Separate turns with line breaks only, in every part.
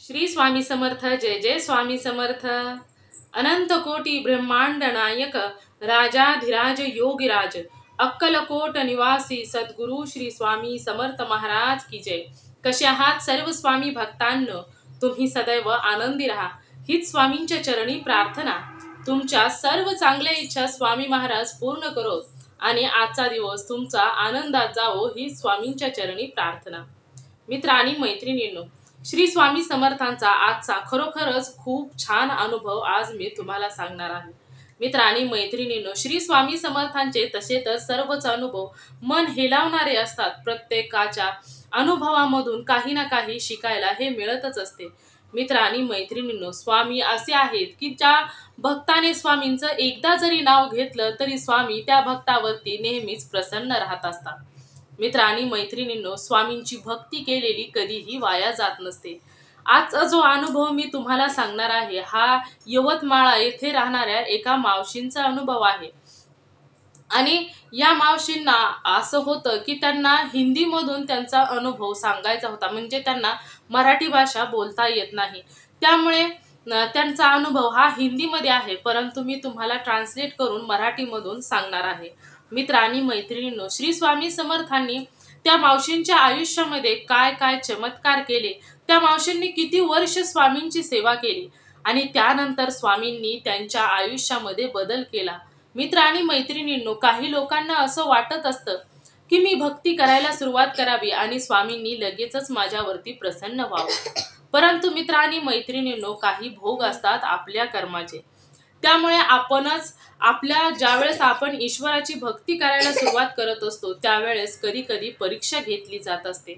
श्री स्वामी समर्थ। जय जय स्वामी समर्थ। अनंत कोटी ब्रह्मांड नायक राजाधिराज योगिराज अक्कलकोट निवासी सद्गुरु श्री स्वामी समर्थ महाराज की जय। कसे आहात सर्व स्वामी भक्तांनो? तुम्ही सदैव आनंदी राहा हीच स्वामींच्या चरणी प्रार्थना। तुमच्या सर्व चांगल्या इच्छा स्वामी महाराज पूर्ण करो आणि आजचा दिवस तुमचा आनंदात जावो ही स्वामींच्या चरणी प्रार्थना। मित्र आणि मैत्रिणींनो, श्री स्वामी समर्थांचा आजचा खरोखरच खूप छान अनुभव आज मी तुम्हाला सांगणार आहे। मित्र आणि मैत्रिणींनो, श्री स्वामी समर्थांचे तसे तर सर्वच अनुभव मन हेलावणारे असतात। प्रत्येकाच्या अनुभवामधून काही ना काही शिकायला हे मिळतच असते। मित्र आणि मैत्रिणींनो, स्वामी असे आहेत की ज्या भक्ताने स्वामींचं एकदा जरी नाव घेतलं तरी स्वामी त्या भक्तावरती नेहमीच प्रसन्न राहत असतात। मित्र आणि मैत्रिणींनो, स्वामींची भक्ती केलेली कधीही वाया जात नसते। आजचा जो अनुभव मी तुम्हाला सांगणार आहे हा यवतमाळ येथे राहणाऱ्या एका मावशींचा अनुभव आहे। आणि या मावशींना असं होतं की त्यांना हिंदीमधून त्यांचा अनुभव सांगायचा होता, म्हणजे त्यांना मराठी भाषा बोलता येत नाही। त्यामुळे त्यांचा अनुभव हा हिंदीमध्ये आहे, परंतु मी तुम्हाला ट्रान्सलेट करून मराठीमधून सांगणार आहे। मित्र आणि मैत्रिणींनो, श्री स्वामी समर्थांनी त्या मावशींच्या आयुष्यामध्ये काय काय चमत्कार केले, त्या मावशींनी किती वर्ष स्वामींची सेवा केली आणि त्यानंतर स्वामींनी त्यांच्या आयुष्यामध्ये बदल केला। मित्र आणि मैत्रिणींनो, काही लोकांना असं वाटत असतं की मी भक्ती करायला सुरुवात करावी आणि स्वामींनी लगेचच माझ्यावरती प्रसन्न व्हावं, परंतु मित्र आणि मैत्रिणींनो, काही भोग असतात आपल्या कर्माचे। त्यामुळे आपल्या ज्यावेळेस आपण ईश्वराची भक्ती करायला सुरुवात करत असतो त्यावेळेस कधी कधी परीक्षा घेतली जात असते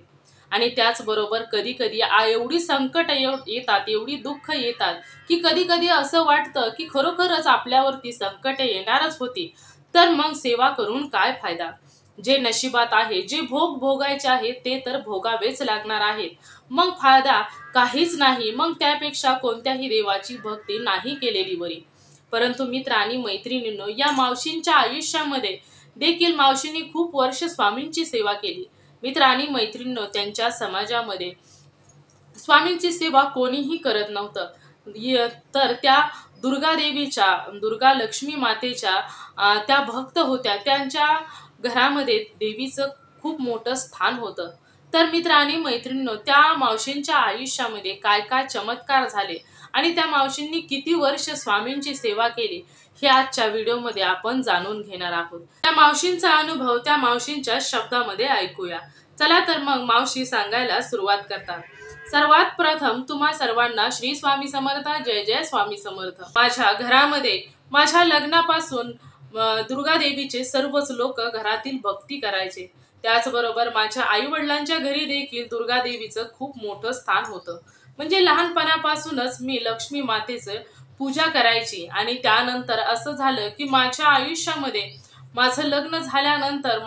आणि त्याचबरोबर कधी कधी एवढी संकट येतात, एवढी दुःख येतात की कधी कधी असं वाटतं की खरोखरच आपल्यावरती संकट येणारच होती, तर मग सेवा करून काय फायदा। जे नशिबात आहे, जे भोग भोगायचे आहे ते तर भोगावेच लागणार आहेत, मग फायदा काहीच नाही। मग त्यापेक्षा कोणत्याही देवाची भक्ती नाही केलेली बरी। परंतु मित्र आणि मैत्रिणींनो, या मावशींच्या आयुष्यामध्ये देखील मावशींनी खूप वर्ष स्वामींची सेवा केली। मित्र आणि मैत्रिणींनो, त्यांच्या समाजामध्ये स्वामींची सेवा कोणीही करत नव्हतं, तर त्या दुर्गा लक्ष्मी मातेच्या त्या भक्त होत्या। त्यांच्या घरामध्ये देवीचं खूप मोठं स्थान होतं। तर मित्र आणि मैत्रिणींनो, त्या मावशींच्या आयुष्यामध्ये काय काय चमत्कार झाले आणि त्या मावशींनी किती वर्ष स्वामींची सेवा केली हे आजच्या व्हिडिओमध्ये आपण जाणून घेणार आहोत। त्या मावशींचा अनुभव त्या मावशींच्या शब्दामध्ये ऐकूया। चला तर मग मावशी सांगायला सुरुवात करतात। सर्वात प्रथम तुम्हा सर्वांना श्री स्वामी समर्थ। जय जय स्वामी समर्थ। माझ्या घरामध्ये माझ्या लग्नापासून दुर्गा देवीचे सर्वच लोक घरातील भक्ती करायचे। त्याचबरोबर माझ्या आई वडिलांच्या घरी देखील दुर्गा देवीचं खूप मोठं स्थान होतं, म्हणजे लहानपणापासूनच मी लक्ष्मी मातेचं पूजा करायची। आणि त्यानंतर असं झालं की माझ्या आयुष्यामध्ये माझं लग्न झाल्यानंतर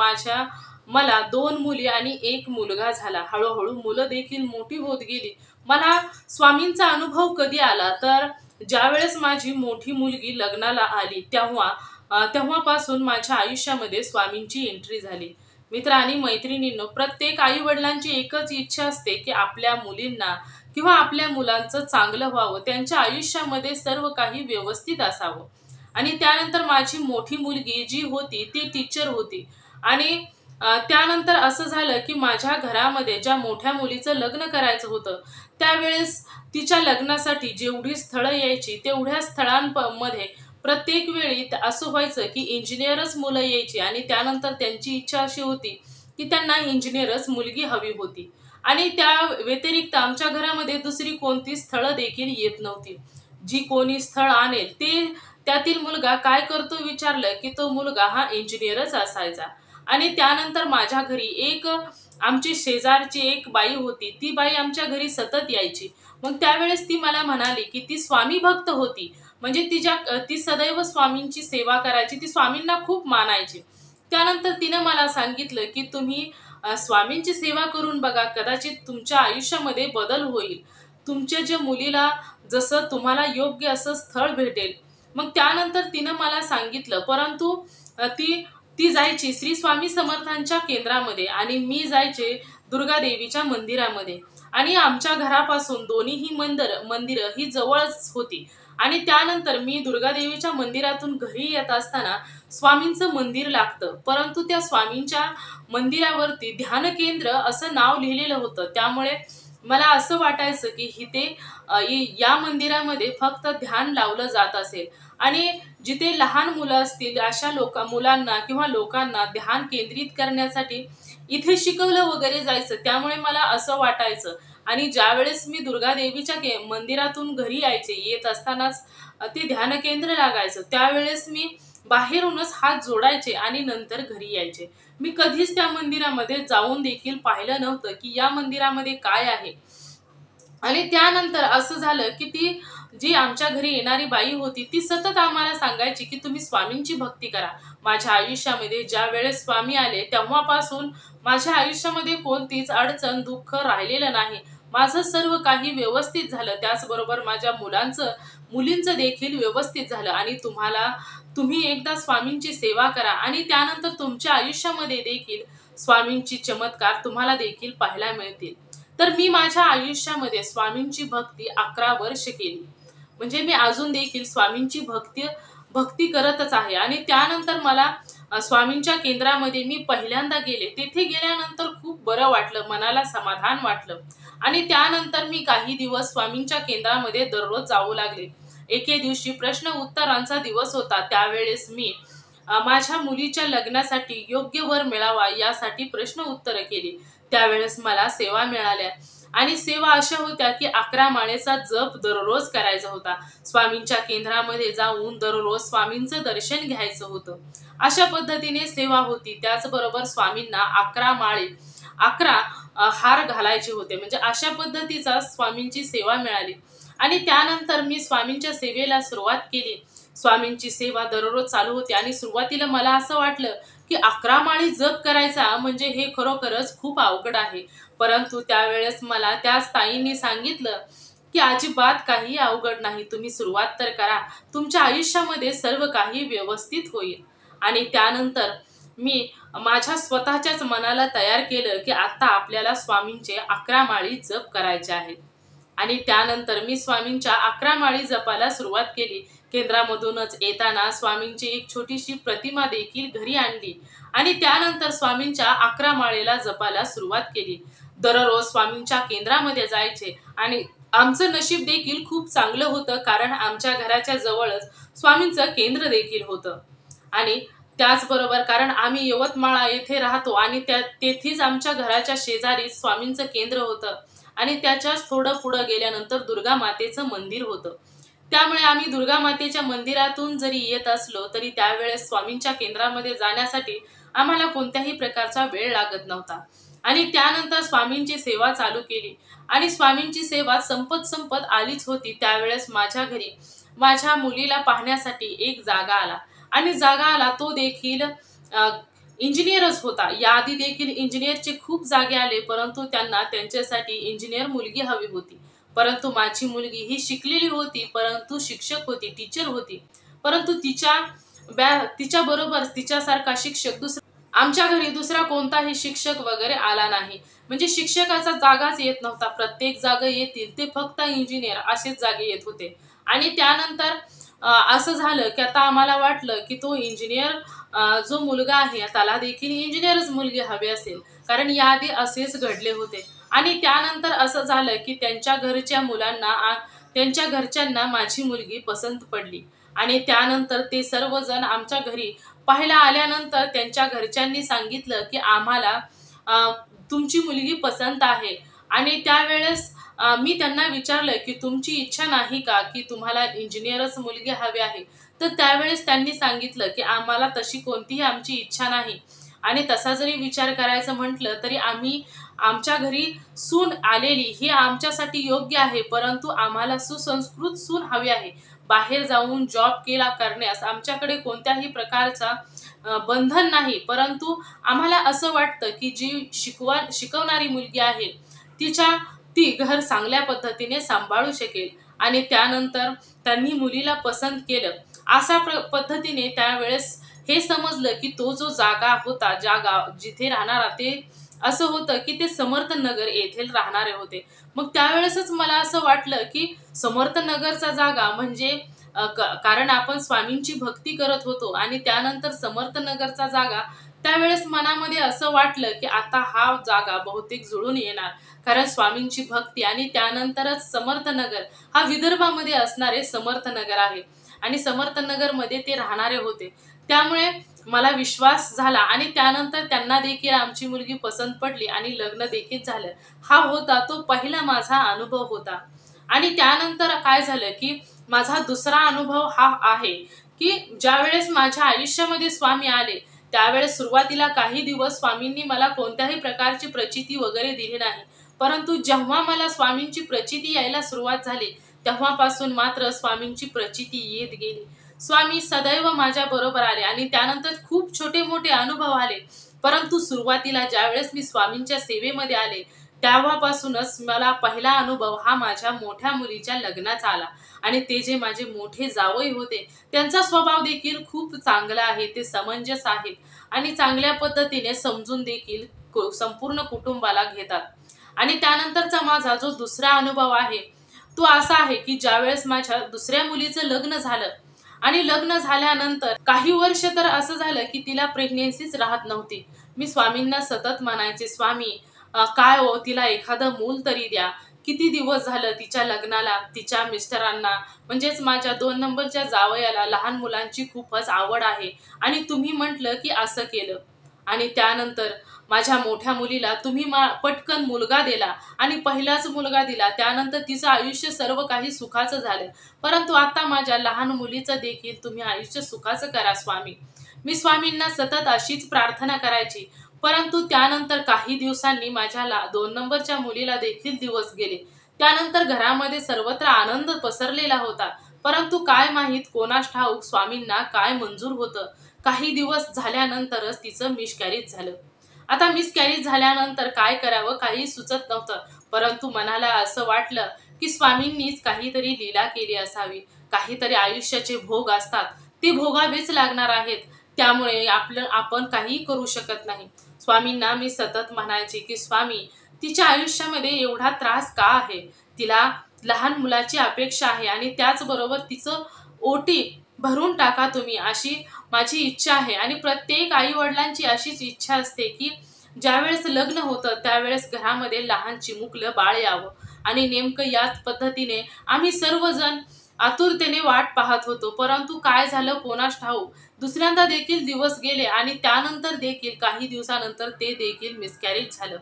मला 2 मुली आणि 1 मुलगा झाला। हळूहळू मुलं देखील मोठी होत गेली। मला स्वामींचा अनुभव कधी आला तर ज्यावेळेस माझी मोठी मुलगी लग्नाला आली तेव्हापासून माझ्या आयुष्यामध्ये स्वामींची एंट्री झाली। मित्र आणि मैत्रिणींनो, प्रत्येक आई वडिलांची एकच इच्छा असते की आपल्या मुलींना किंवा आपल्या मुलांचं चांगलं व्हावं, त्यांच्या आयुष्यामध्ये सर्व काही व्यवस्थित असावं। आणि त्यानंतर माझी मोठी मुलगी जी होती ती टीचर होती आणि त्यानंतर असं झालं की माझ्या घरामध्ये ज्या मोठ्या मुलीचं लग्न करायचं होतं त्यावेळेस तिच्या लग्नासाठी जेवढी स्थळं यायची तेवढ्या स्थळांमध्ये प्रत्येक वेळी असं व्हायचं की इंजिनियरच मुलं यायची आणि त्यानंतर त्यांची इच्छा अशी होती की त्यांना इंजिनियरच मुलगी हवी होती आणि त्या व्यतिरिक्त आमच्या घरामध्ये दुसरी कोणती स्थळं देखील येत नव्हती। जी कोणी स्थळ आणेल ते त्यातील मुलगा काय करतो विचारलं की तो मुलगा हा इंजिनियरच असायचा। आणि त्यानंतर माझ्या घरी आमची शेजारची एक बाई होती, ती बाई आमच्या घरी सतत यायची। मग त्यावेळेस ती मला म्हणाली की ती स्वामी भक्त होती, म्हणजे ती सदैव स्वामींची सेवा करायची, ती स्वामींना खूप मानायची। त्यानंतर तिने मला सांगितलं की तुम्ही स्वामींची सेवा करून बघा, कदाचित तुमच्या आयुष्यामध्ये बदल होईल, तुमच्या ज्या मुलीला जसं तुम्हाला योग्य असं स्थळ भेटेल। मग त्यानंतर तिने मला सांगितलं, परंतु ती जायची श्री स्वामी समर्थांच्या केंद्रामध्ये आणि मी जायचे दुर्गा देवीच्या मंदिरामध्ये। आणि आमच्या घरापासून दोन्हीही मंदिरं ही जवळच होती. आणि त्यानंतर मी दुर्गादेवीच्या मंदिरातून घरी येत असताना स्वामींचं मंदिर लागतं, परंतु त्या स्वामींच्या मंदिरावरती ध्यान केंद्र असं नाव लिहिलेलं होतं. त्यामुळे मला असं वाटायचं की या मंदिरामध्ये फक्त ध्यान लावलं जात असेल आणि जिथे लहान मुलं असतील अशा मुलांना किंवा लोकांना ध्यान केंद्रित करण्यासाठी इथे शिकवलं वगैरे जायचं. त्यामुळे मला असं वाटायचं. आणि ज्यावेळेस मी दुर्गा देवीच्या मंदिरातून घरी यायचे, येत असतानाच ते ध्यान केंद्र लागायचं, त्यावेळेस मी बाहेरूनच हात जोडायचे आणि नंतर घरी यायचे. मी कधीच त्या मंदिरामध्ये जाऊन देखील पाहिलं नव्हतं की या मंदिरामध्ये काय आहे. आणि त्यानंतर असं झालं की ती जी आमच्या घरी येणारी बाई होती ती सतत आम्हाला सांगायची की तुम्ही स्वामींची भक्ती करा. माझ्या आयुष्यामध्ये ज्या वेळेस स्वामी आले तेव्हापासून माझ्या आयुष्यामध्ये कोणतीच अडचण दुःख राहिलेलं नाही. माझं सर्व काही व्यवस्थित झालं. त्याचबरोबर माझ्या मुलींचं देखील व्यवस्थित झालं. आणि तुम्ही एकदा स्वामींची सेवा करा आणि त्यानंतर तुमच्या आयुष्यामध्ये देखील स्वामींची चमत्कार तुम्हाला देखील पाहायला मिळतील. तर मी माझ्या आयुष्यामध्ये स्वामींची भक्ती 11 वर्ष केली. म्हणजे मी अजून देखील स्वामींची भक्ती करतच आहे. आणि त्यानंतर मला स्वामींच्या केंद्रामध्ये मी पहिल्यांदा गेले. तिथे गेल्यानंतर खूप बरं वाटलं, मनाला समाधान वाटलं. आणि त्यानंतर मी काही दिवस स्वामींच्या केंद्रामध्ये दररोज जाऊ लागले. एके दिवशी प्रश्न उत्तरांचा दिवस होता. त्यावेळेस मी माझ्या मुलीच्या लग्नासाठी योग्य वर मिळावा यासाठी प्रश्न उत्तर केली. त्यावेळेस मला सेवा मिळाल्या. आणि सेवा अशा होत्या की 11 माळेचा जप दररोज करायचा होता. स्वामींच्या केंद्रामध्ये जाऊन दररोज स्वामींचं दर्शन घ्यायचं होतं. अशा पद्धतीने सेवा होती. त्याचबरोबर स्वामींना 11 माळे 11 हार घालायचे होते. म्हणजे अशा पद्धतीचा स्वामींची सेवा मिळाली. आणि त्यानंतर मी स्वामींच्या सेवेला सुरुवात केली. स्वामींची सेवा दररोज चालू होती. आणि सुरुवातीला मला असं वाटलं की 11 माळी जप करायचा म्हणजे हे खरोखरच खूप अवघड आहे. परंतु त्यावेळेस मला त्याच ताईंनी सांगितलं की अजिबात काही अवघड नाही, तुम्ही सुरुवात तर करा, तुमच्या आयुष्यामध्ये सर्व काही व्यवस्थित होईल. आणि त्यानंतर मी माझ्या स्वतःच्याच मनाला तयार केलं की आता आपल्याला स्वामींचे 11 माळी जप करायचे आहेत. आणि त्यानंतर मी स्वामींच्या 11 माळी जपाला सुरुवात केली. केंद्रामधूनच येताना स्वामींची एक छोटीशी प्रतिमा देखील घरी आणली. आणि त्यानंतर स्वामींच्या 11 माळेला जपाला सुरुवात केली. दररोज स्वामींच्या केंद्रामध्ये जायचे. आणि आमचं नशीब देखील खूप चांगलं होतं, कारण आमच्या घराच्या जवळच स्वामींचं केंद्र देखील होतं. आणि त्याचबरोबर कारण आम्ही यवतमाळ येथे राहतो आणि तेथेच आमच्या घराच्या शेजारी स्वामींचं केंद्र होतं. आणि त्याच्याच थोडं पुढं गेल्यानंतर दुर्गा मातेचं मंदिर होतं. त्यामुळे आम्ही दुर्गा मातेच्या मंदिरातून जरी येत असलो तरी त्यावेळेस स्वामींच्या केंद्रामध्ये जाण्यासाठी आम्हाला कोणत्याही प्रकारचा वेळ लागत नव्हता. आणि त्यानंतर स्वामींची सेवा चालू केली. आणि स्वामींची सेवा संपत आलीच होती. त्यावेळेस माझ्या घरी माझ्या मुलीला पाहण्यासाठी एक जागा आला. आणि जागा आला तो देखील इंजिनियरच होता. याआधी देखील इंजिनियरचे खूप जागे आले, परंतु त्यांना त्यांच्यासाठी इंजिनियर मुलगी हवी होती. परंतु माझी मुलगी ही शिकलेली होती, परंतु शिक्षक होती, टीचर होती. परंतु तिच्या बरोबर तिच्यासारखा शिक्षक आमच्या घरी दुसरा कोणताही शिक्षक वगैरे आला नाही. म्हणजे शिक्षकाचा जागाच येत नव्हता. प्रत्येक जागा येतील ते फक्त इंजिनियर असेच जागे येत होते. आणि त्यानंतर असं झालं की आता आम्हाला वाटलं की तो इंजिनियर जो मुलगा आहे त्याला देखील इंजिनियरच मुलगी हवी असेल, कारण याआधी असेच घडले होते. आणि त्यानंतर असं झालं की त्यांच्या घरच्यांना माझी मुलगी पसंत पडली. आणि त्यानंतर ते सर्वजण आमच्या घरी पाहायला आल्यानंतर त्यांच्या घरच्यांनी सांगितलं की आम्हाला तुमची मुलगी पसंत आहे. आणि त्यावेळेस मी त्यांना विचारलं की तुमची इच्छा नाही का की तुम्हाला इंजिनियरच मुलगी हवी आहे. तर त्यावेळेस त्यांनी सांगितलं की आम्हाला तशी कोणतीही आमची इच्छा नाही. आणि तसा जरी विचार करायचं म्हटलं तरी आमच्या घरी सून आलेली ही आमच्यासाठी योग्य आहे, परंतु आम्हाला सुसंस्कृत सून हवी आहे. बाहेर जाऊन जॉब करण्यास आमच्याकडे कोणत्याही प्रकारचा बंधन नाही, परंतु आम्हाला असं वाटतं की जी शिकवणारी मुलगी आहे ती घर चांगल्या पद्धतीने सांभाळू शकेल. आणि त्यानंतर त्यांनी मुलीला पसंत केलं. अशा पद्धतीने त्यावेळेस हे समजलं की तो जो जागा होता, जिथे राहणारा ते असं होतं की ते समर्थनगर येथे राहणारे होते. मग त्यावेळेसच मला असं वाटलं की समर्थनगरचा जागा म्हणजे कारण आपण स्वामींची भक्ती करत होतो आणि त्यानंतर समर्थनगरचा जागा, त्यावेळेस मनामध्ये असं वाटलं की आता हा जागा बहुतेक जुळून येणार. कारण स्वामींची भक्ती आणि त्यानंतरच समर्थनगर हा विदर्भामध्ये असणारे समर्थनगर आहे आणि समर्थनगरमध्ये ते राहणारे होते. त्यामुळे मला विश्वास झाला आणि त्यानंतर त्यांना देखील आमची मुलगी पसंत पडली आणि लग्न देखील झालं. हा होता तो पहिला माझा अनुभव होता. आणि त्यानंतर काय झालं की माझा दुसरा अनुभव हा आहे की ज्यावेळेस माझ्या आयुष्यामध्ये स्वामी आले, त्यावेळेस सुरुवातीला काही दिवस स्वामींनी मला कोणत्याही प्रकारची प्रचिती वगैरे दिली नाही. परंतु जेव्हा मला स्वामींची प्रचिती यायला सुरुवात झाली, तेव्हापासून मात्र स्वामींची प्रचिती येत गेली. स्वामी सदैव माझ्या बरोबर आले आणि त्यानंतर खूप छोटे मोठे अनुभव आले. परंतु सुरुवातीला ज्यावेळेस मी स्वामींच्या सेवेमध्ये आले, तेव्हापासूनच मला पहिला अनुभव हा माझ्या मोठ्या मुलीच्या लग्नाचा आला. आणि ते जे माझे मोठे जावई होते, त्यांचा स्वभाव देखील खूप चांगला आहे. ते समंजस आहेत आणि चांगल्या पद्धतीने समजून देखील संपूर्ण कुटुंबाला घेतात. आणि त्यानंतरचा माझा जो दुसरा अनुभव आहे, तो असा आहे की ज्यावेळेस माझ्या दुसऱ्या मुलीचं लग्न झालं आणि लग्न झाल्यानंतर काही वर्ष तर असं झालं की तिला प्रेग्नेन्सीच राहत नव्हती. मी स्वामींना सतत म्हणायचे, स्वामी काय हो, तिला एखादं मूल तरी द्या. किती दिवस झालं तिच्या लग्नाला, तिच्या मिस्टरांना म्हणजेच माझ्या 2 नंबरच्या जावयाला लहान मुलांची खूपच आवड आहे आणि तुम्ही म्हटलं की असं केलं. आणि त्यानंतर माझ्या मोठ्या मुलीला तुम्ही पटकन मुलगा दिला आणि पहिलाच मुलगा दिला. त्यानंतर तिचं आयुष्य सर्व काही सुखाचं झालं. परंतु आता माझ्या लहान मुलीचं देखील तुम्ही आयुष्य सुखाचं करा स्वामी. मी स्वामींना सतत अशीच प्रार्थना करायची. परंतु त्यानंतर काही दिवसांनी माझ्या 2 नंबरच्या मुलीला देखील दिवस गेले. त्यानंतर घरामध्ये सर्वत्र आनंद पसरलेला होता. परंतु काय माहीत कोणास ठाऊक स्वामींना काय मंजूर होतं. काही दिवस झाल्यानंतरच तिचं मिसकॅरेज झालं. आता मिसकॅरेज झाल्यानंतर काय करावं काही सुचत नव्हतं. परंतु मनाला असं वाटलं की स्वामींनीच काहीतरी लीला केली असावी. काहीतरी आयुष्याचे भोग असतात, ते भोगावेच लागणार आहेत. त्यामुळे आपण काहीही करू शकत नाही. स्वामींना मी सतत म्हणायचे की स्वामी, तिच्या आयुष्यामध्ये एवढा त्रास का आहे? तिला लहान मुलाची अपेक्षा आहे आणि त्याचबरोबर तिचं ओटी भरून टाका तुम्ही, अशी माझी इच्छा आहे. आणि प्रत्येक आई-वडिलांची अशीच इच्छा असते की ज्यावेळेस लग्न होतं त्यावेळेस घरामध्ये लहान चिमुकलं बाळ यावं. आणि नेमकं याच पद्धतीने आम्ही सर्वजण आतुरतेने वाट पाहत होतो. परंतु काय झालं कोणास ठाऊक, दुसऱ्यांदा देखील दिवस गेले आणि त्यानंतर देखील काही दिवसानंतर ते देखील मिसकॅरेज झालं.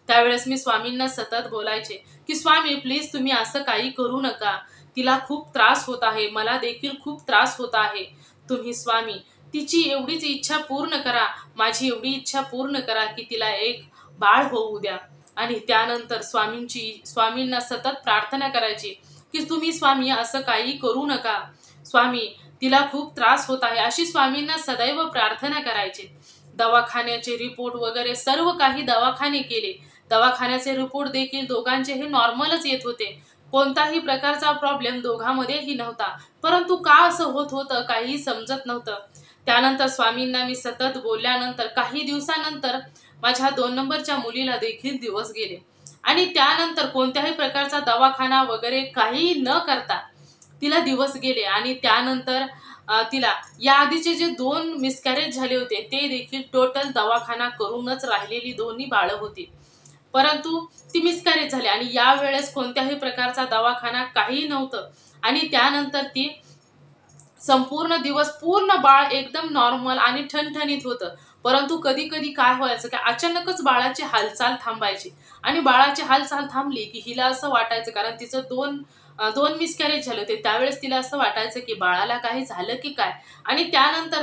त्यावेळेस मी स्वामींना सतत बोलायचे की स्वामी प्लीज तुम्ही असं काही करू नका. तिला खूप त्रास होत आहे, मला देखील खूप त्रास होत आहे. तुम्ही स्वामी तिची एवढीच इच्छा पूर्ण करा, माझी एवढी इच्छा पूर्ण करा की तिला एक बाळ होऊ द्या. आणि त्यानंतर स्वामींना सतत प्रार्थना करायची की तुम्ही स्वामी असं काही करू नका. स्वामी तिला खूप त्रास होत आहे, अशी स्वामींना सदैव प्रार्थना करायची. दवाखान्याचे रिपोर्ट वगैरे सर्व काही दवाखाने केले. दवाखान्याचे रिपोर्ट देखील दोघांचे हे नॉर्मलच येत होते. कोणताही प्रकारचा प्रॉब्लेम दोघांमध्येही नव्हता. परंतु का असं होत होतं काहीही समजत नव्हतं. त्यानंतर स्वामींना मी सतत बोलल्यानंतर काही दिवसानंतर माझ्या 2 नंबरच्या मुलीला देखील दिवस गेले. आणि त्यानंतर कोणत्याही प्रकारचा दवाखाना वगैरे काहीही न करता तिला दिवस गेले. आणि त्यानंतर तिला या आधीचे जे 2 मिसकॅरेज झाले होते ते देखील टोटल दवाखाना करूनच राहिलेली दोन्ही बाळं होती. परंतु ती मिसकॅरेज झाली आणि यावेळेस कोणत्याही प्रकारचा दवाखाना काही नव्हतं. आणि त्यानंतर ती संपूर्ण दिवस पूर्ण बाळ एकदम नॉर्मल आणि ठणठणीत होतं. परंतु कधी-कधी काय व्हायचं की अचानकच बाळाची हालचाल थांबायची आणि बाळाची हालचाल थांबली की हिला असं वाटायचं, कारण तिचं 2 मिसकॅरेज झाले होते. त्यावेळेस तिला असं वाटायचं की बाळाला काही झालं की काय? आणि त्यानंतर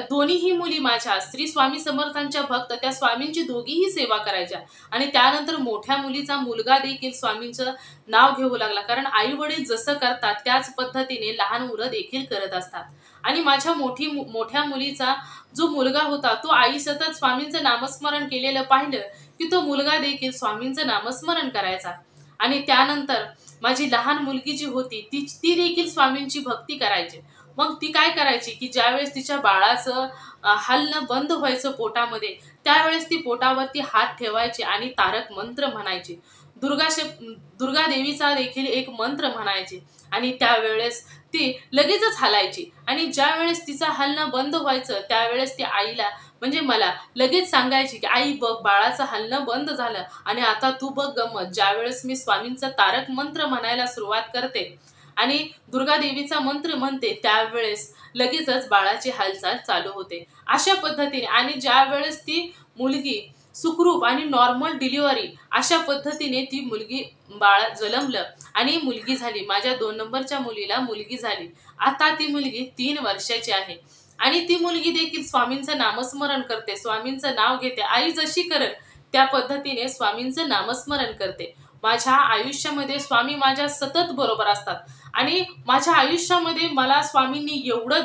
दोन्हीही मुली माझ्या श्री स्वामी समर्थांच्या भक्त, त्या स्वामींची दोघीही सेवा करायच्या. आणि त्यानंतर मोठ्या मुलीचा मुलगा देखील स्वामींचं नाव घेऊ लागला. कारण आई-वडील जसं करतात त्याच पद्धतीने लहान मुलं देखील करत असतात. आणि माझ्या मोठ्या मुलीचा जो मुलगा होता तो आई सतत स्वामींचं नामस्मरण केलेलं पाहिलं की तो मुलगा देखील स्वामींचं नामस्मरण करायचा. आणि त्यानंतर माझी लहान मुलगी जी होती ती देखील स्वामींची भक्ती करायची. मग ती काय करायची की ज्यावेळेस तिच्या बाळाचं हलणं बंद व्हायचं पोटामध्ये, त्यावेळेस ती पोटावरती हात ठेवायची आणि तारक मंत्र म्हणायची. दुर्गा देवीचा देखील एक मंत्र म्हणायची आणि त्यावेळेस ती लगेचच हलायची. आणि ज्यावेळेस तिचं हलणं बंद व्हायचं त्यावेळेस ती आईला म्हणजे मला लगेच सांगायची की आई बघ बाळाचं हलणं बंद झालं आणि आता तू बघ गंमत, ज्यावेळेस मी स्वामींचा तारक मंत्र म्हणायला सुरुवात करते आणि दुर्गा देवीचा मंत्र म्हणते त्यावेळेस लगेचच बाळाची हालचाल चालू होते. अशा पद्धतीने आणि ज्यावेळेस ती मुलगी सुखरूप आणि नॉर्मल डिलिव्हरी अशा पद्धतीने ती मुलगी बाळ जन्मलं आणि मुलगी झाली. माझ्या 2 नंबरच्या मुलीला मुलगी झाली. आता ती मुलगी 3 वर्षाची आहे आणि ती मुलगी देखील स्वामींचं नामस्मरण करते, स्वामींचं नाव घेते. आई जशी करेल त्या पद्धतीने स्वामींचं नामस्मरण करते. माझ्या आयुष्यामध्ये स्वामी माझ्या सतत बरोबर असतात आणि माझ्या आयुष्यामध्ये मला स्वामींनी एवढं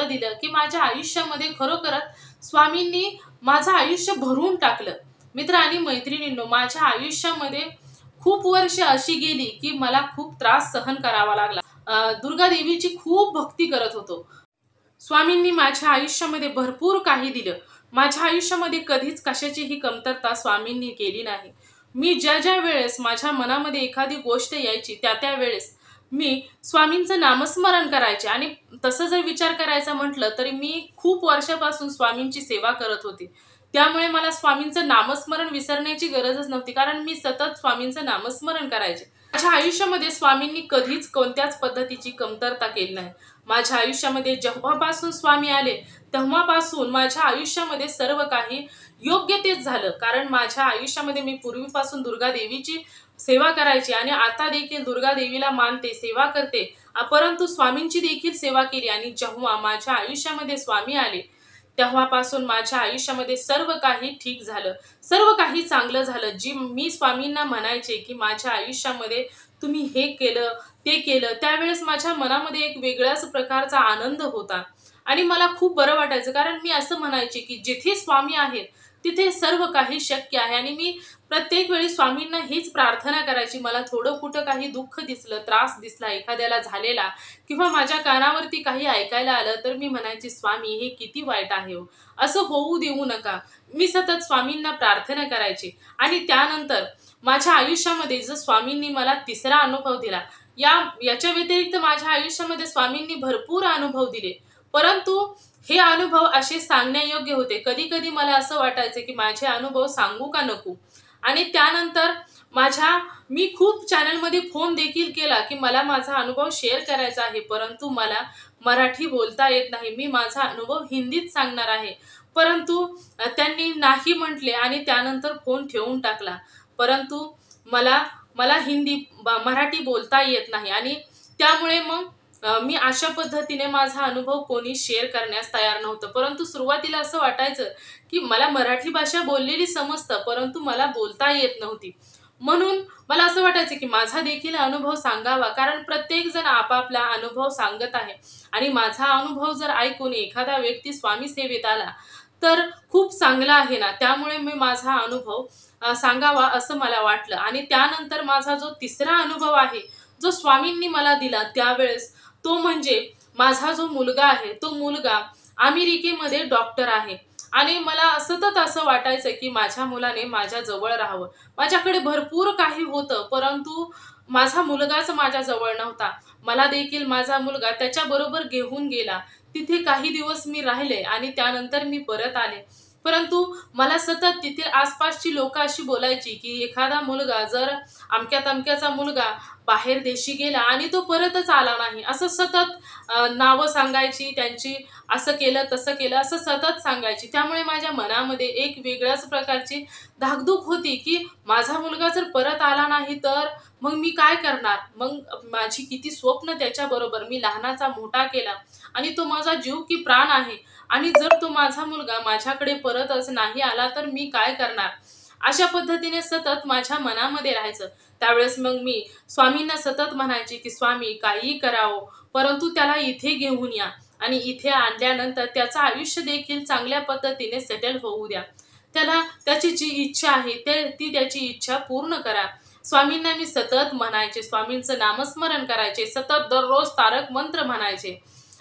दिलं की माझ्या आयुष्यामध्ये खरोखरच स्वामींनी माझं आयुष्य भरून टाकलं. मित्र आणि मैत्रिणींनो, माझ्या आयुष्यामध्ये खूप वर्ष अशी गेली की मला खूप त्रास सहन करावा लागला. दुर्गा देवीची खूप भक्ती करत होतो. स्वामींनी माझ्या आयुष्यामध्ये भरपूर काही दिलं. माझ्या आयुष्यामध्ये कधीच कशाचीही कमतरता स्वामींनी केली नाही. मी ज्या वेळेस माझ्या मनामध्ये एखादी गोष्ट यायची त्या वेळेस मी स्वामींचं नामस्मरण करायचे आणि तसं जर विचार करायचा म्हटलं तरी मी खूप वर्षापासून स्वामींची सेवा करत होते. त्यामुळे मला स्वामींचं नामस्मरण विसरण्याची गरजच नव्हती, कारण मी सतत स्वामींचं नामस्मरण करायचे. माझ्या आयुष्यामध्ये स्वामींनी कधीच कोणत्याच पद्धतीची कमतरता केली नाही. माझ्या आयुष्यामध्ये जेव्हापासून स्वामी आले तेव्हापासून माझ्या आयुष्यामध्ये सर्व काही योग्य तेच झालं. कारण माझ्या आयुष्यामध्ये मी पूर्वीपासून दुर्गा देवीची सेवा करायची आणि आता देखील दुर्गा देवीला मानते, सेवा करते. परंतु स्वामींची देखील सेवा केली आणि जेव्हा माझ्या आयुष्यामध्ये स्वामी आले तेव्हापासून माझ्या आयुष्यामध्ये सर्व काही ठीक झालं, सर्व काही चांगलं झालं. जी मी स्वामींना म्हणायचे की माझ्या आयुष्यामध्ये तुम्ही हे केलं ते केलं, त्यावेळेस माझ्या मनामध्ये एक वेगळ्याच प्रकारचा आनंद होता आणि मला खूप बरं वाटायचं. कारण मी असं म्हणायचे की जिथे स्वामी आहेत तिथे सर्व काही शक्य आहे आणि मी प्रत्येक वेळी स्वामींना हीच प्रार्थना करायची. मला थोडं कुठं काही दुःख दिसलं, त्रास दिसला एखाद्याला झालेला किंवा माझ्या कानावरती काही ऐकायला आलं तर मी म्हणायची स्वामी हे किती वाईट आहे हो, असं होऊ देऊ नका. मी सतत स्वामींना प्रार्थना करायची आणि त्यानंतर माझ्या आयुष्यामध्ये जर स्वामींनी मला तिसरा अनुभव दिला. याच्या व्यतिरिक्त माझ्या आयुष्यामध्ये स्वामींनी भरपूर अनुभव दिले, परंतु हे अनुभव असे सांगण्यायोग्य होते. कधी कधी मला असं वाटायचं की माझे अनुभव सांगू का नको. आणि त्यानंतर मी खूप चॅनलमध्ये फोन देखील केला की मला माझा अनुभव शेअर करायचा आहे, परंतु मला मराठी बोलता येत नाही, मी माझा अनुभव हिंदीत सांगणार आहे. परंतु त्यांनी नाही म्हटले आणि त्यानंतर फोन ठेवून टाकला. परंतु मला मला मराठी बोलता येत नाही आणि त्यामुळे मग मी अशा पद्धतीने माझा अनुभव कोणी शेअर करण्यास तयार नव्हतं. परंतु सुरुवातीला असं वाटायचं की मला मराठी भाषा बोललेली समजतं, परंतु मला बोलता येत नव्हती. म्हणून मला असं वाटायचं की माझा देखील अनुभव सांगावा, कारण प्रत्येक जण आपापला अनुभव सांगत आहे आणि माझा अनुभव जर ऐकून एखादा व्यक्ती स्वामी सेवेत आला तर खूप चांगला आहे ना. त्यामुळे मी माझा अनुभव सांगावा असं मला वाटलं. आणि त्यानंतर माझा जो तिसरा अनुभव आहे जो स्वामींनी मला दिला त्यावेळेस, तो म्हणजे माझा जो मुलगा आहे तो मुलगा अमेरिकेमध्ये डॉक्टर आहे आणि मला सतत असं वाटायचं की माझ्या मुलाने माझ्या जवळ राहावं. माझ्याकडे भरपूर काही होतं, परंतु माझा मुलगाच माझ्या जवळ नव्हता. मला देखील माझा मुलगा त्याच्याबरोबर घेऊन गेला. तिथे काही दिवस मी राहिले आणि त्यानंतर मी परत आले. परंतु मला सतत तिथे आसपासची लोक अशी बोलायची की एखादा मुलगा जर अमक्या तमक्याचा मुलगा बाहेर देशी गेला आणि तो परतच आला नाही, असं सतत नावं सांगायची त्यांची, असं केलं तसं केलं असं सतत सांगायची. त्यामुळे माझ्या मनामध्ये एक वेगळ्याच प्रकारची धाकधूक होती की माझा मुलगा जर परत आला नाही तर मग मी काय करणार. मग माझी किती स्वप्न त्याच्याबरोबर मी लहानाचा मोठा केला आणि तो माझा जीव की प्राण आहे आणि जर तो माझा मुलगा माझ्याकडे परतच नाही आला तर मी काय करणार. अशा पद्धतीने सतत माझ्या मनामध्ये राहायचं. त्यावेळेस मग मी स्वामींना सतत म्हणायचे की स्वामी काहीही करावं, परंतु त्याला इथे घेऊन या आणि इथे आणल्यानंतर त्याचं आयुष्य देखील चांगल्या पद्धतीने सेटल होऊ द्या. त्याला त्याची जी इच्छा आहे ती त्याची इच्छा पूर्ण करा. स्वामींना मी सतत म्हणायचे, स्वामींचं नामस्मरण करायचे, सतत दररोज तारक मंत्र म्हणायचे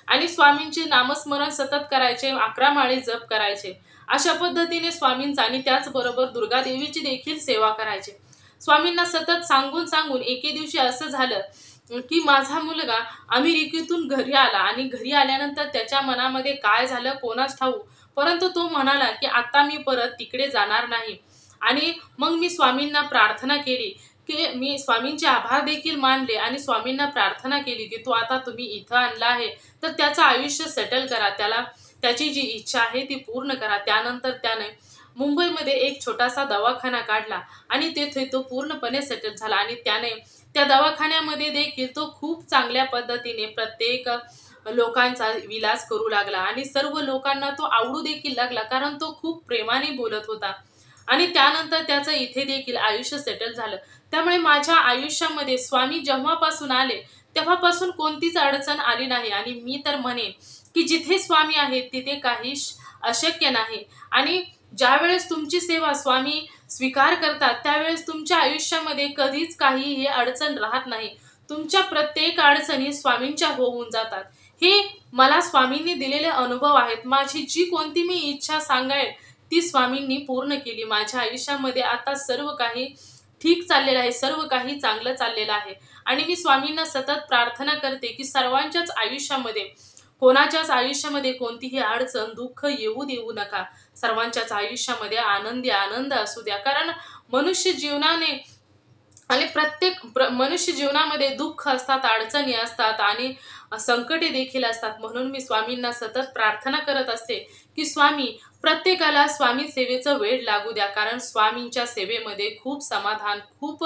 आणि स्वामींचे नामस्मरण सतत करायचे, 11 माळी जप करायचे. अशा पद्धतीने स्वामींचा आणि त्याचबरोबर दुर्गा देवीची देखील सेवा करायचे. स्वामींना सतत सांगून सांगून एके दिवशी असं झालं की माझा मुलगा अमेरिकेतून घरी आला आणि घरी आल्यानंतर त्याच्या मनामध्ये काय झालं कोणास ठाऊक, परंतु तो म्हणाला की आता मी परत तिकडे जाणार नाही. आणि मग मी स्वामींना प्रार्थना केली की मी स्वामींचे आभार देखील मानले आणि स्वामींना प्रार्थना केली की तो आता तुम्ही इथं आणला आहे तर त्याचं आयुष्य सेटल करा, त्याला त्याची जी इच्छा आहे ती पूर्ण करा. त्यानंतर त्याने मुंबईमध्ये एक छोटासा दवाखाना काढला आणि तेथे तो पूर्णपणे सेटल झाला आणि त्याने त्या दवाखान्यामध्ये देखील तो खूप चांगल्या पद्धतीने प्रत्येक लोकांचा विलास करू लागला आणि सर्व लोकांना तो आवडू देखील लागला, कारण तो खूप प्रेमाने बोलत होता. आणि त्यानंतर त्याचं इथे देखील आयुष्य सेटल झालं. त्यामुळे माझ्या आयुष्यामध्ये स्वामी जेव्हापासून आले तेव्हापासून कोणतीच अडचण आली नाही आणि मी तर म्हणेन की जिथे स्वामी आहेत तिथे काही अशक्य नाही. आणि ज्यावेळेस तुमची सेवा स्वामी स्वीकार करतात त्यावेळेस तुमच्या आयुष्यामध्ये कधीच काहीही अडचण राहत नाही. तुमच्या प्रत्येक अडचणी स्वामींच्या होऊन जातात. हे मला स्वामींनी दिलेले अनुभव आहेत. माझी जी कोणती मी इच्छा सांगायला ती स्वामींनी पूर्ण केली. माझ्या आयुष्यामध्ये आता सर्व काही ठीक चाललेलं आहे, सर्व काही चांगलं चाललेलं आहे. आणि मी स्वामींना सतत प्रार्थना करते की सर्वांच्याच आयुष्यामध्ये, कोणाच्याच आयुष्यामध्ये कोणतीही अडचण दुःख येऊ देऊ नका. सर्वांच्याच आयुष्यामध्ये आनंदी आनंद असू द्या, कारण मनुष्य जीवनाने आणि मनुष्य जीवनामध्ये दुःख असतात, अडचणी असतात आणि संकटे देखील असतात. म्हणून मी स्वामींना सतत प्रार्थना करत असते की स्वामी प्रत्येकाला स्वामी सेवेचं वेळ लागू द्या, कारण स्वामींच्या सेवेमध्ये खूप समाधान, खूप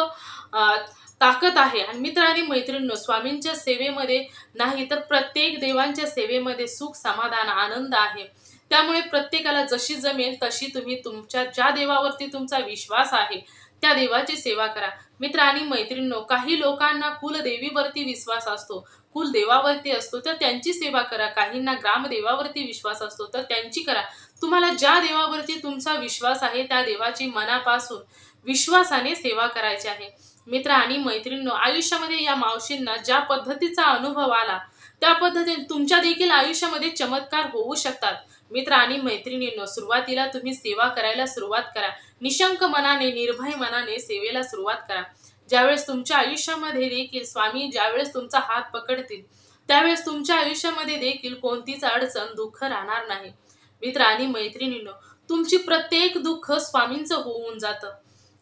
ताकद आहे. आणि मित्र आणि मैत्रिणींनो, स्वामींच्या सेवेमध्ये नाही तर प्रत्येक देवांच्या सेवेमध्ये सुख समाधान आनंद आहे. त्यामुळे प्रत्येकाला जशी जमेल तशी तुम्ही तुमच्या ज्या देवावरती तुमचा विश्वास आहे त्या देवाची सेवा करा. मित्र आणि मैत्रिणींनो, काही लोकांना कुलदेवीवरती विश्वास असतो, कुलदेवावरती असतो तर त्यांची सेवा करा. काहींना ग्रामदेवावरती विश्वास असतो तर त्यांची करा. तुम्हाला ज्या देवावरती तुमचा विश्वास आहे त्या देवाची मनापासून विश्वासाने सेवा करायची आहे. मित्र आणि मैत्रिणींनो, आयुष्यामध्ये या मावशींना ज्या पद्धतीचा अनुभव आला त्या पद्धतीने तुमच्या देखील आयुष्यामध्ये चमत्कार होऊ शकतात. मित्र आणि मैत्रिणींनो, सुरुवातीला तुम्ही सेवा करायला सुरुवात करा. निशंक मनाने, निर्भय मनाने सेवेला सुरुवात करा. ज्यावेळेस तुमच्या आयुष्यामध्ये देखील स्वामी ज्यावेळेस तुमचा हात पकडतील त्यावेळेस तुमच्या आयुष्यामध्ये देखील कोणतीच अडचण दुःख राहणार नाही. मित्र आणि मैत्रिणींनो, तुमची प्रत्येक दुःख स्वामींचं होऊन जातं.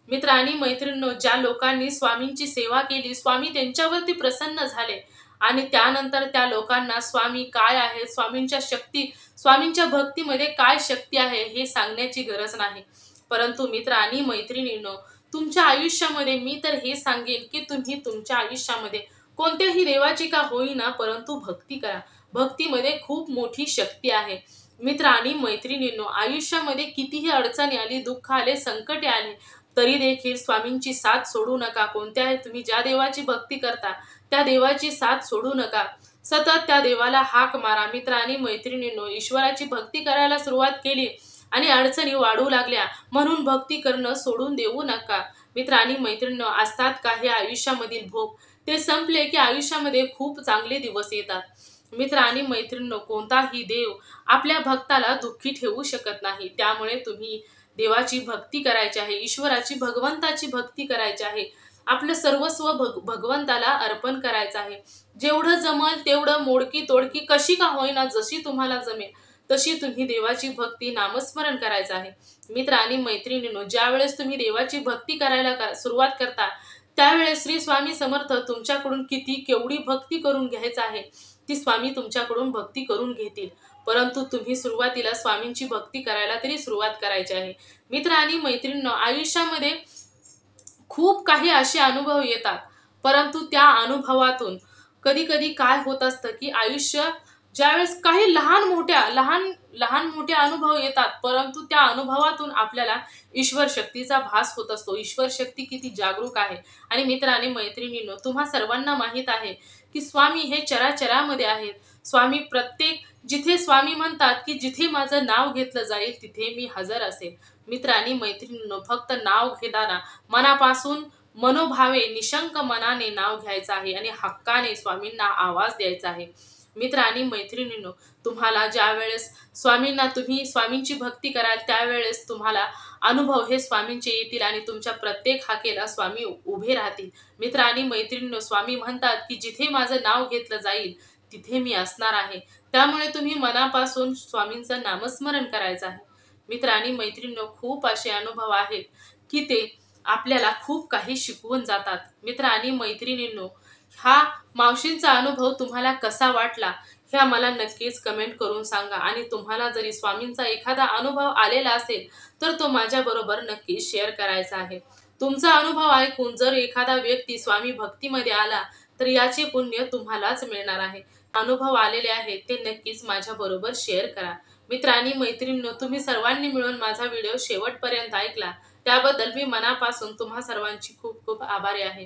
मित्र आणि मैत्रिणींनो, ज्या लोकांनी स्वामींची सेवा केली स्वामी त्यांच्यावरती प्रसन्न झाले आणि त्यानंतर त्या लोकांना स्वामी काय आहे, स्वामींच्या शक्ती, स्वामींच्या भक्तीमध्ये काय शक्ती आहे हे सांगण्याची गरज नाही. परंतु मित्र आणि मैत्रिणींनो, तुमच्या आयुष्यामध्ये मी तर हे सांगेन की तुम्ही तुमच्या आयुष्यामध्ये कोणत्याही देवाची का होईना परंतु भक्ती करा. भक्तीमध्ये खूप मोठी शक्ती आहे. मित्र आणि मैत्रिणींनो, आयुष्यामध्ये कितीही अडचणी आली, दुःख आले, संकटे आले तरी देखील स्वामींची साथ सोडू नका. कोणत्याही तुम्ही ज्या देवाची भक्ती करता त्या देवाची साथ सोडू नका. सतत त्या देवाला हाक मारा. मित्र आणि मैत्रिणींनो, ईश्वराची भक्ती करायला सुरुवात केली आणि अडचणी वाढू लागल्या म्हणून भक्ती करणं सोडून देऊ नका. मित्र आणि मैत्रिणींनो, असतात काही आयुष्यामधील भोग, ते संपले की आयुष्यामध्ये खूप चांगले दिवस येतात. मित्र आणि मैत्रिणींनो, कोणताही देव आपल्या भक्ताला दुःखी ठेवू शकत नाही. त्यामुळे तुम्ही देवाची भक्ती करायची आहे, ईश्वराची, भगवंताची भक्ती करायची आहे. आपलं सर्वस्व भगवंताला अर्पण करायचं आहे. जेवढं जमल तेवढं, मोडकी तोडकी कशी का होईना, जशी तुम्हाला जमेल तशी तुम्ही देवाची भक्ती नामस्मरण करायचं आहे. मित्र आणि मैत्रिणींनो, ज्यावेळेस तुम्ही देवाची भक्ती करायला सुरुवात करता त्यावेळेस श्री स्वामी समर्थ तुमच्याकडून किती केवढी भक्ती करून घ्यायचं आहे ती स्वामी तुमच्याकडून भक्ती करून घेतील. परंतु तुम्ही सुरुवातीला स्वामींची भक्ती करायला तरी सुरुवात करायची आहे. मित्र आणि मैत्रिणींनो, आयुष्यामध्ये खूप काही असे अनुभव येतात, परंतु त्या अनुभवातून कधी कधी काय होत असतं की आयुष्य ज्यावेळेस काही लहान मोठे अनुभव येतात, परंतु त्या अनुभवातून आपल्याला ईश्वर शक्तीचा भास होत असतो. ईश्वर शक्ती किती जागरूक आहे. आणि मित्र आणि मैत्रिणींनो, तुम्हा सर्वांना माहीत आहे की स्वामी हे चराचरामध्ये आहेत. स्वामी प्रत्येक, जिथे स्वामी म्हणतात की जिथे माझं नाव घेतलं जाईल तिथे मी हजर असेल. मित्र आणि मैत्रिणींनो, फक्त नाव घेताना मनापासून, मनोभावे, निशंक मनाने नाव घ्यायचं आहे आणि हक्काने स्वामींना आवाज द्यायचा आहे. मित्र आणि मैत्रिणींनो, तुम्हाला ज्या वेळेस तुम्ही स्वामींची भक्ती कराल त्यावेळेस तुम्हाला अनुभव हे स्वामींचे येतील आणि तुमच्या प्रत्येक हाकेला स्वामी उभे राहतील. मित्र आणि मैत्रिणींनो, स्वामी म्हणतात की जिथे माझं नाव घेतलं जाईल तिथे मी असणार आहे. त्यामुळे तुम्ही मनापासून स्वामींचं नामस्मरण करायचं आहे. मित्र आणि मैत्रिणींनो, खूप असे अनुभव आहेत की ते आपल्याला खूप काही शिकवून जातात. मित्र आणि मैत्रिणींनो, हा मावशींचा अनुभव तुम्हाला कसा वाटला हे मला नक्कीच कमेंट करून सांगा. आणि तुम्हाला जरी स्वामींचा एखादा अनुभव आलेला असेल तर तो माझ्याबरोबर नक्की शेअर करायचा आहे. तुमचा अनुभव ऐकून जर एखादा व्यक्ती स्वामी भक्तीमध्ये आला तर याचे पुण्य तुम्हालाच मिळणार आहे. अनुभव आलेले आहेत ते नक्कीच माझ्याबरोबर शेअर करा. मित्र आणि मैत्रिणींनो, तुम्ही सर्वांनी मिळून माझा व्हिडिओ शेवटपर्यंत ऐकला त्याबद्दल मी मनापासून तुम्हा सर्वांची खूप खूप आभारी आहे.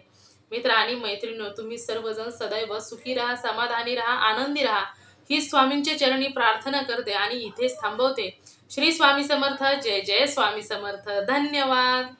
मित्र आणि मैत्रिणींनो, तुम्ही सर्वजण सदैव सुखी राहा, समाधानी राहा, आनंदी राहा ही स्वामींच्या चरणी प्रार्थना करते आणि इथेच थांबवते. श्री स्वामी समर्थ. जय जय स्वामी समर्थ. धन्यवाद.